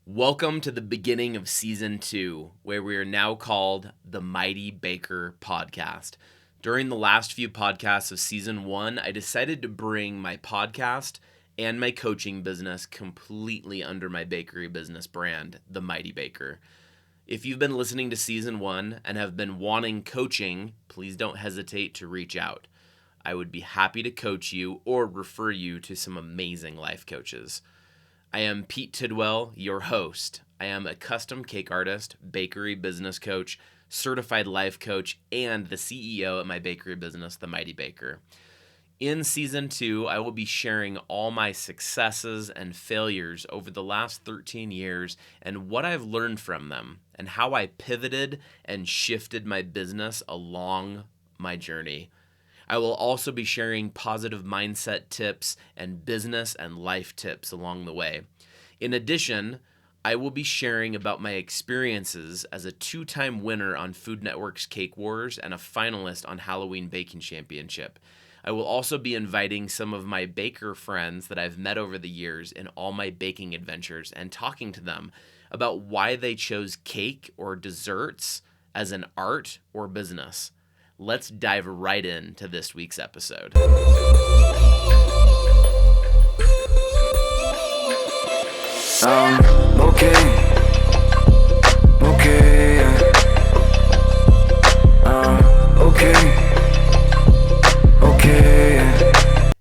Welcome to the beginning of Season 2, where we are now called the Mighty Baker Podcast. During the last few podcasts of Season 1, I decided to bring my podcast and my coaching business completely under my bakery business brand, the Mighty Baker. If you've been listening to Season 1 and have been wanting coaching, please don't hesitate to reach out. I would be happy to coach you or refer you to some amazing life coaches. I am Pete Tidwell, your host. I am a custom cake artist, bakery business coach, certified life coach, and the CEO at my bakery business, The Mighty Baker. In Season 2, I will be sharing all my successes and failures over the last 13 years and what I've learned from them and how I pivoted and shifted my business along my journey. I will also be sharing positive mindset tips and business and life tips along the way. In addition, I will be sharing about my experiences as a 2-time winner on Food Network's Cake Wars and a finalist on Halloween Baking Championship. I will also be inviting some of my baker friends that I've met over the years in all my baking adventures and talking to them about why they chose cake or desserts as an art or business. Let's dive right into this week's episode.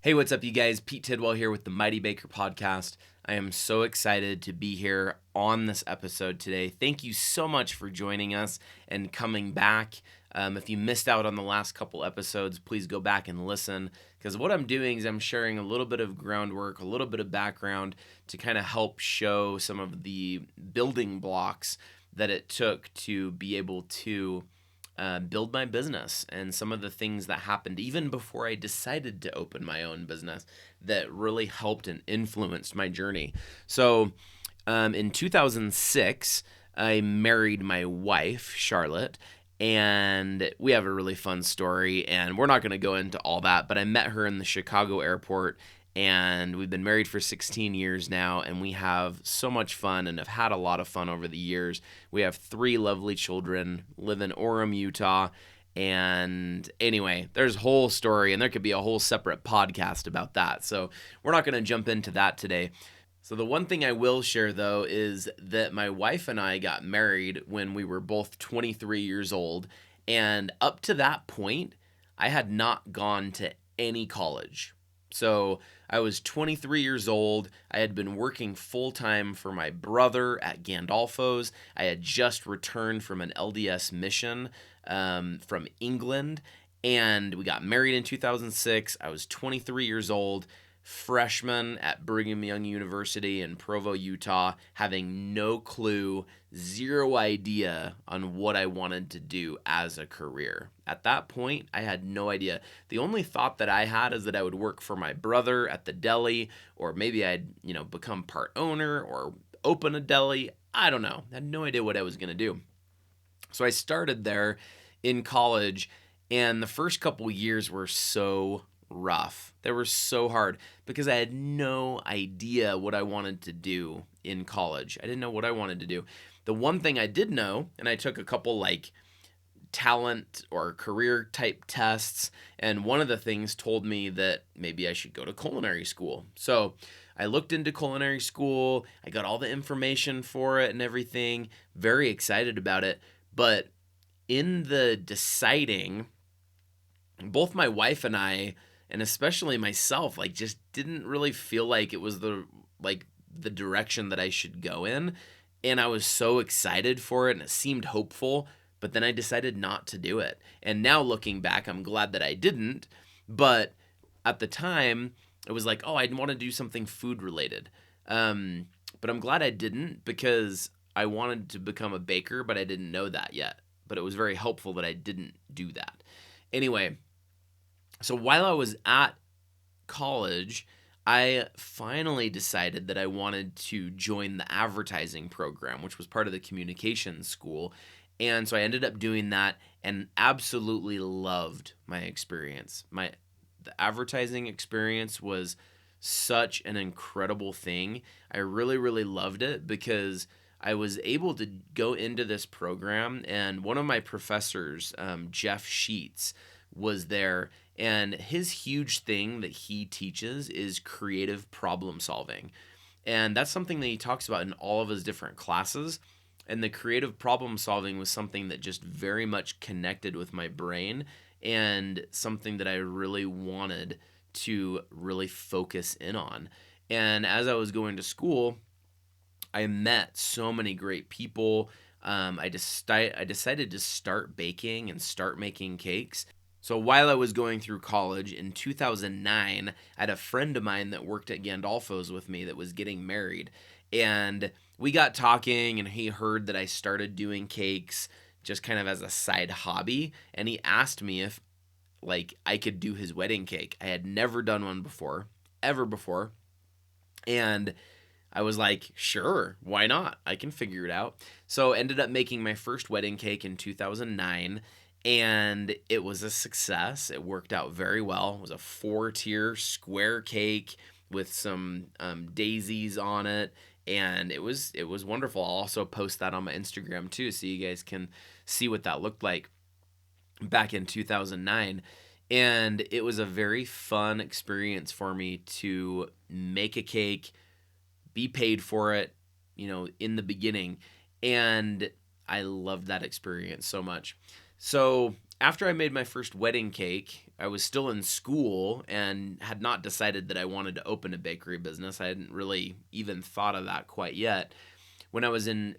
Hey, what's up, you guys? Pete Tidwell here with the Mighty Baker Podcast. I am so excited to be here on this episode today. Thank you so much for joining us and coming back. If you missed out on the last couple episodes, please go back and listen, because what I'm doing is I'm sharing a little bit of groundwork, a little bit of background to kind of help show some of the building blocks that it took to be able to build my business and some of the things that happened even before I decided to open my own business that really helped and influenced my journey. So in 2006, I married my wife, Charlotte, and we have a really fun story, and we're not going to go into all that, but I met her in the Chicago airport, and we've been married for 16 years now, and we have so much fun and have had a lot of fun over the years. We have 3 lovely children, live in Orem, Utah, and anyway, there's a whole story, and there could be a whole separate podcast about that, so we're not going to jump into that today. So the one thing I will share, though, is that my wife and I got married when we were both 23 years old, and up to that point, I had not gone to any college. So I was 23 years old. I had been working full-time for my brother at Gandolfo's. I had just returned from an LDS mission from England, and we got married in 2006. I was 23 years old, freshman at Brigham Young University in Provo, Utah, having no clue, zero idea on what I wanted to do as a career. At that point, I had no idea. The only thought that I had is that I would work for my brother at the deli, or maybe I'd, become part owner or open a deli. I don't know. I had no idea what I was going to do. So I started there in college, and the first couple years were so rough. They were so hard because I had no idea what I wanted to do in college. I didn't know what I wanted to do. The one thing I did know, and I took a couple talent or career type tests, and one of the things told me that maybe I should go to culinary school. So I looked into culinary school. I got all the information for it and everything. Very excited about it. But in the deciding, both my wife and I, and especially myself, just didn't really feel like it was the direction that I should go in. And I was so excited for it, and it seemed hopeful, but then I decided not to do it. And now looking back, I'm glad that I didn't. But at the time, it was like, oh, I want to do something food related. But I'm glad I didn't, because I wanted to become a baker, but I didn't know that yet. But it was very helpful that I didn't do that. Anyway, so while I was at college, I finally decided that I wanted to join the advertising program, which was part of the communications school. And so I ended up doing that and absolutely loved my experience. The advertising experience was such an incredible thing. I really, really loved it because I was able to go into this program, and one of my professors, Jeff Sheets, was there. And his huge thing that he teaches is creative problem solving. And that's something that he talks about in all of his different classes. And the creative problem solving was something that just very much connected with my brain and something that I really wanted to really focus in on. And as I was going to school, I met so many great people. I decided to start baking and start making cakes. So while I was going through college in 2009, I had a friend of mine that worked at Gandolfo's with me that was getting married. And we got talking, and he heard that I started doing cakes just kind of as a side hobby. And he asked me if I could do his wedding cake. I had never done one before, ever before. And I was like, sure, why not? I can figure it out. So ended up making my first wedding cake in 2009, and it was a success. It worked out very well. It was a 4-tier square cake with some daisies on it, and it was wonderful. I'll also post that on my Instagram too, so you guys can see what that looked like back in 2009. And it was a very fun experience for me to make a cake, be paid for it, in the beginning. And I loved that experience so much. So after I made my first wedding cake, I was still in school and had not decided that I wanted to open a bakery business. I hadn't really even thought of that quite yet. When I was in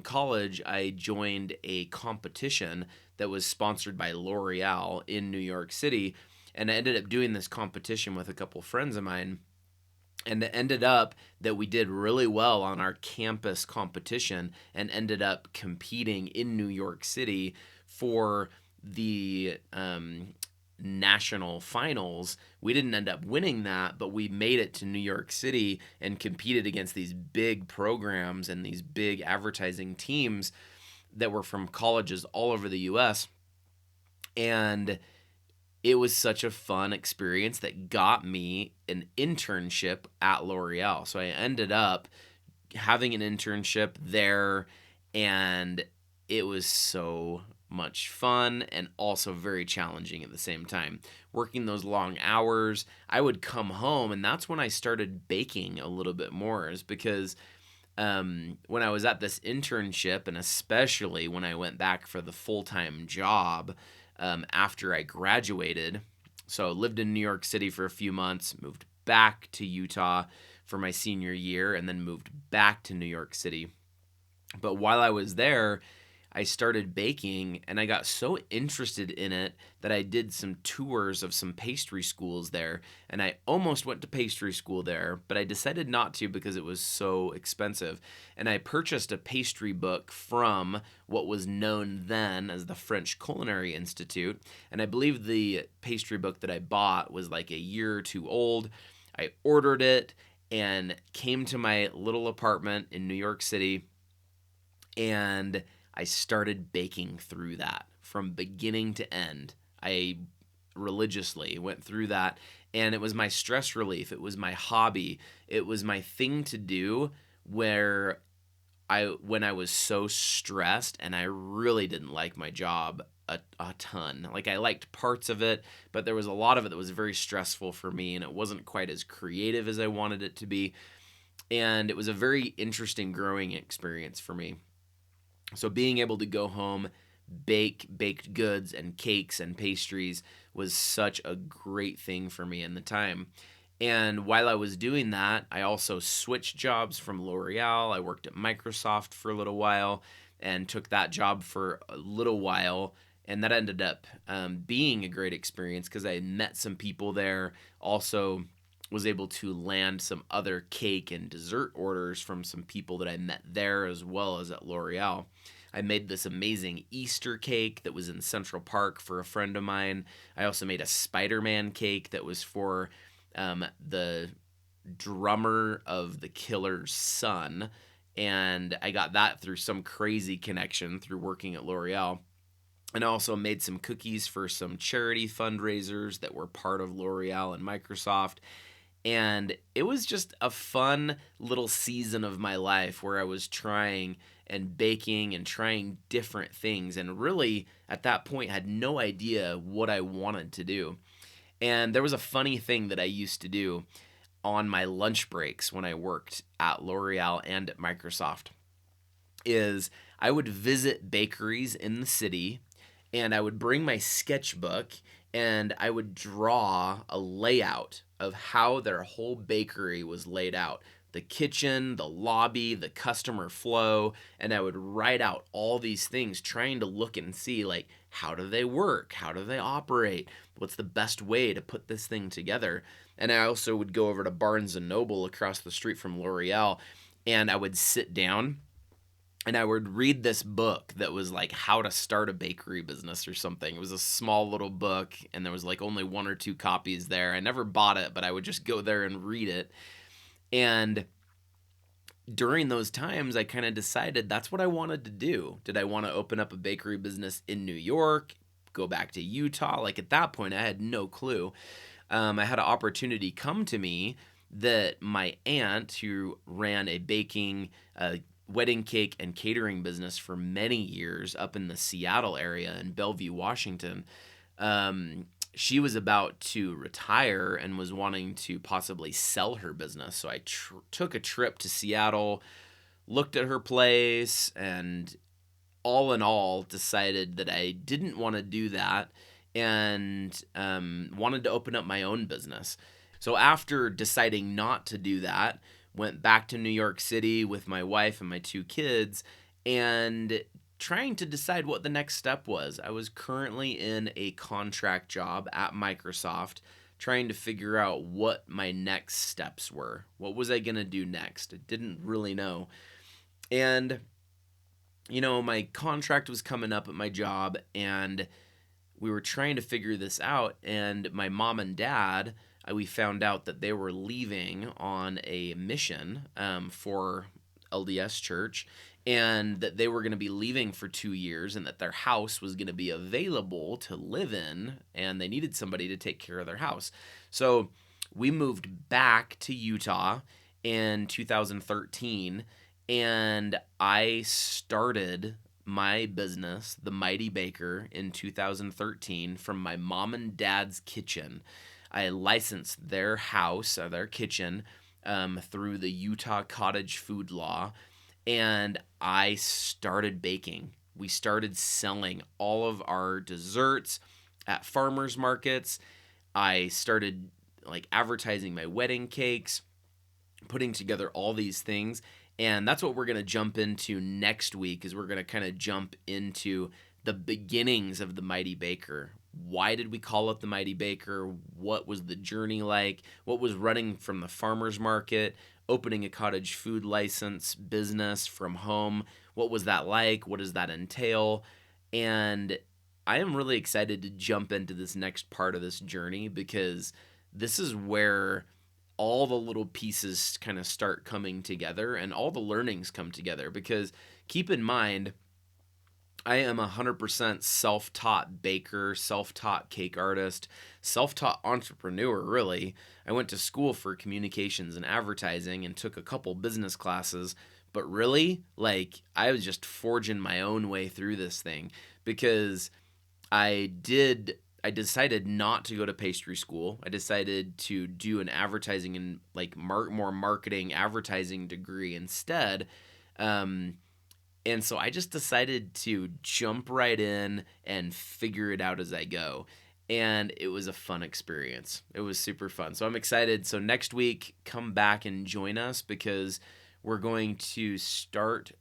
college, I joined a competition that was sponsored by L'Oreal in New York City. And I ended up doing this competition with a couple friends of mine. And it ended up that we did really well on our campus competition and ended up competing in New York City for the national finals. We didn't end up winning that, but we made it to New York City and competed against these big programs and these big advertising teams that were from colleges all over the US. And it was such a fun experience that got me an internship at L'Oreal. So I ended up having an internship there, and it was so much fun and also very challenging at the same time. Working those long hours, I would come home, and that's when I started baking a little bit more, is because when I was at this internship, and especially when I went back for the full-time job after I graduated. So lived in New York City for a few months, moved back to Utah for my senior year, and then moved back to New York City. But while I was there, I started baking, and I got so interested in it that I did some tours of some pastry schools there, and I almost went to pastry school there, but I decided not to because it was so expensive. And I purchased a pastry book from what was known then as the French Culinary Institute, and I believe the pastry book that I bought was like a year or two old. I ordered it and came to my little apartment in New York City, and I started baking through that from beginning to end. I religiously went through that, and it was my stress relief. It was my hobby. It was my thing to do when I was so stressed and I really didn't like my job a ton. Like, I liked parts of it, but there was a lot of it that was very stressful for me, and it wasn't quite as creative as I wanted it to be. And it was a very interesting growing experience for me. So being able to go home, bake baked goods and cakes and pastries was such a great thing for me in the time. And while I was doing that, I also switched jobs from L'Oreal. I worked at Microsoft for a little while and took that job for a little while. And that ended up being a great experience because I met some people there. Also was able to land some other cake and dessert orders from some people that I met there as well as at L'Oreal. I made this amazing Easter cake that was in Central Park for a friend of mine. I also made a Spider-Man cake that was for the drummer of the Killer's son. And I got that through some crazy connection through working at L'Oreal. And I also made some cookies for some charity fundraisers that were part of L'Oreal and Microsoft. And it was just a fun little season of my life where I was trying and baking and trying different things, and really at that point had no idea what I wanted to do. And there was a funny thing that I used to do on my lunch breaks when I worked at L'Oreal and at Microsoft is I would visit bakeries in the city, and I would bring my sketchbook and I would draw a layout of how their whole bakery was laid out. The kitchen, the lobby, the customer flow, and I would write out all these things trying to look and see, like, how do they work? How do they operate? What's the best way to put this thing together? And I also would go over to Barnes and Noble across the street from L'Oreal, and I would sit down and I would read this book that was like how to start a bakery business or something. It was a small little book, and there was like only one or two copies there. I never bought it, but I would just go there and read it. And during those times, I kind of decided that's what I wanted to do. Did I want to open up a bakery business in New York, go back to Utah? Like at that point, I had no clue. I had an opportunity come to me that my aunt, who ran a baking, wedding cake, and catering business for many years up in the Seattle area in Bellevue, Washington, she was about to retire and was wanting to possibly sell her business. So I took a trip to Seattle, looked at her place, and all in all decided that I didn't want to do that and wanted to open up my own business. So after deciding not to do that, went back to New York City with my wife and my two kids and trying to decide what the next step was. I was currently in a contract job at Microsoft, trying to figure out what my next steps were. What was I going to do next? I didn't really know. And, my contract was coming up at my job, and we were trying to figure this out. And my mom and dad, we found out that they were leaving on a mission for LDS Church, and that they were going to be leaving for 2 years, and that their house was going to be available to live in, and they needed somebody to take care of their house. So we moved back to Utah in 2013, and I started my business, The Mighty Baker, in 2013 from my mom and dad's kitchen. I licensed their house, their kitchen, through the Utah Cottage Food Law, and I started baking. We started selling all of our desserts at farmers markets. I started advertising my wedding cakes, putting together all these things. And that's what we're going to jump into next week, is we're going to kind of jump into the beginnings of the Mighty Baker. Why did we call it the Mighty Baker? What was the journey like? What was running from the farmer's market, opening a cottage food license business from home? What was that like? What does that entail? And I am really excited to jump into this next part of this journey, because this is where all the little pieces kind of start coming together and all the learnings come together. Because keep in mind, I am 100% self-taught baker, self-taught cake artist, self-taught entrepreneur, really. I went to school for communications and advertising and took a couple business classes, but really, I was just forging my own way through this thing, because I decided not to go to pastry school. I decided to do an advertising and more marketing advertising degree instead. And so I just decided to jump right in and figure it out as I go. And it was a fun experience. It was super fun. So I'm excited. So next week, come back and join us, because we're going to start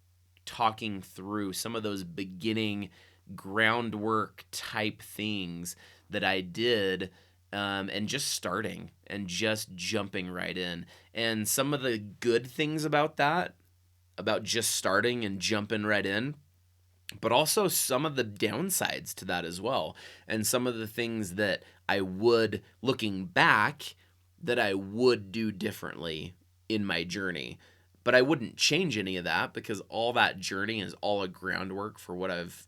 talking through some of those beginning groundwork type things that I did, and just starting and just jumping right in. And some of the good things about that, about just starting and jumping right in, but also some of the downsides to that as well. And some of the things that I would, looking back, that I would do differently in my journey. But I wouldn't change any of that, because all that journey is all a groundwork for what I've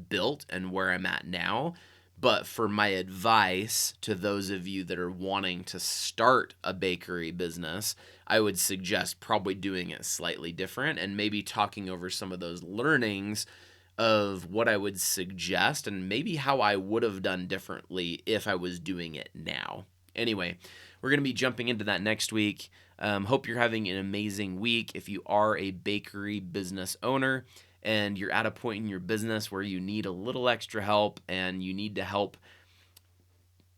built and where I'm at now. But for my advice to those of you that are wanting to start a bakery business, I would suggest probably doing it slightly different and maybe talking over some of those learnings of what I would suggest and maybe how I would have done differently if I was doing it now. Anyway, we're going to be jumping into that next week. Hope you're having an amazing week. If you are a bakery business owner and you're at a point in your business where you need a little extra help and you need to help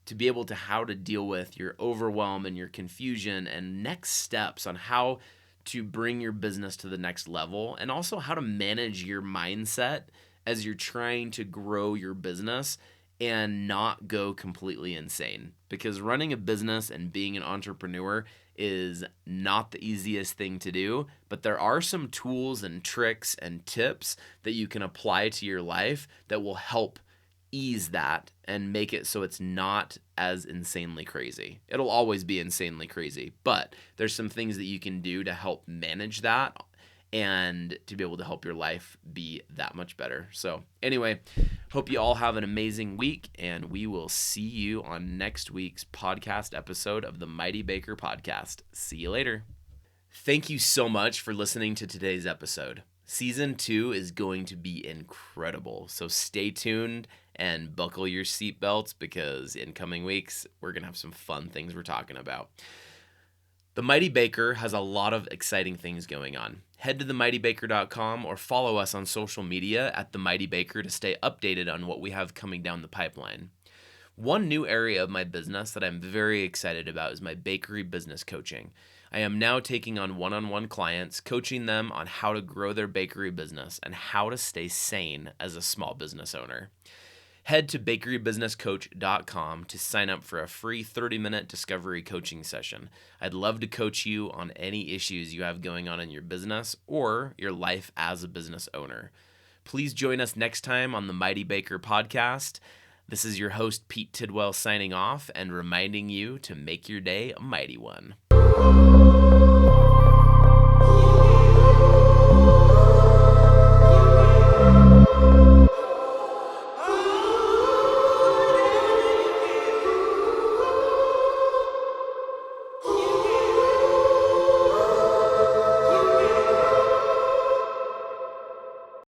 to be able to how to deal with your overwhelm and your confusion and next steps on how to bring your business to the next level, and also how to manage your mindset as you're trying to grow your business and not go completely insane. Because running a business and being an entrepreneur is not the easiest thing to do, but there are some tools and tricks and tips that you can apply to your life that will help ease that and make it so it's not as insanely crazy. It'll always be insanely crazy, but there's some things that you can do to help manage that and to be able to help your life be that much better. So anyway, hope you all have an amazing week, and we will see you on next week's podcast episode of the Mighty Baker Podcast. See you later. Thank you so much for listening to today's episode. Season 2 is going to be incredible, so stay tuned and buckle your seatbelts, because in coming weeks, we're going to have some fun things we're talking about. The Mighty Baker has a lot of exciting things going on. Head to themightybaker.com or follow us on social media at The Mighty Baker to stay updated on what we have coming down the pipeline. One new area of my business that I'm very excited about is my bakery business coaching. I am now taking on one-on-one clients, coaching them on how to grow their bakery business and how to stay sane as a small business owner. Head to bakerybusinesscoach.com to sign up for a free 30-minute discovery coaching session. I'd love to coach you on any issues you have going on in your business or your life as a business owner. Please join us next time on the Mighty Baker Podcast. This is your host, Pete Tidwell, signing off and reminding you to make your day a mighty one.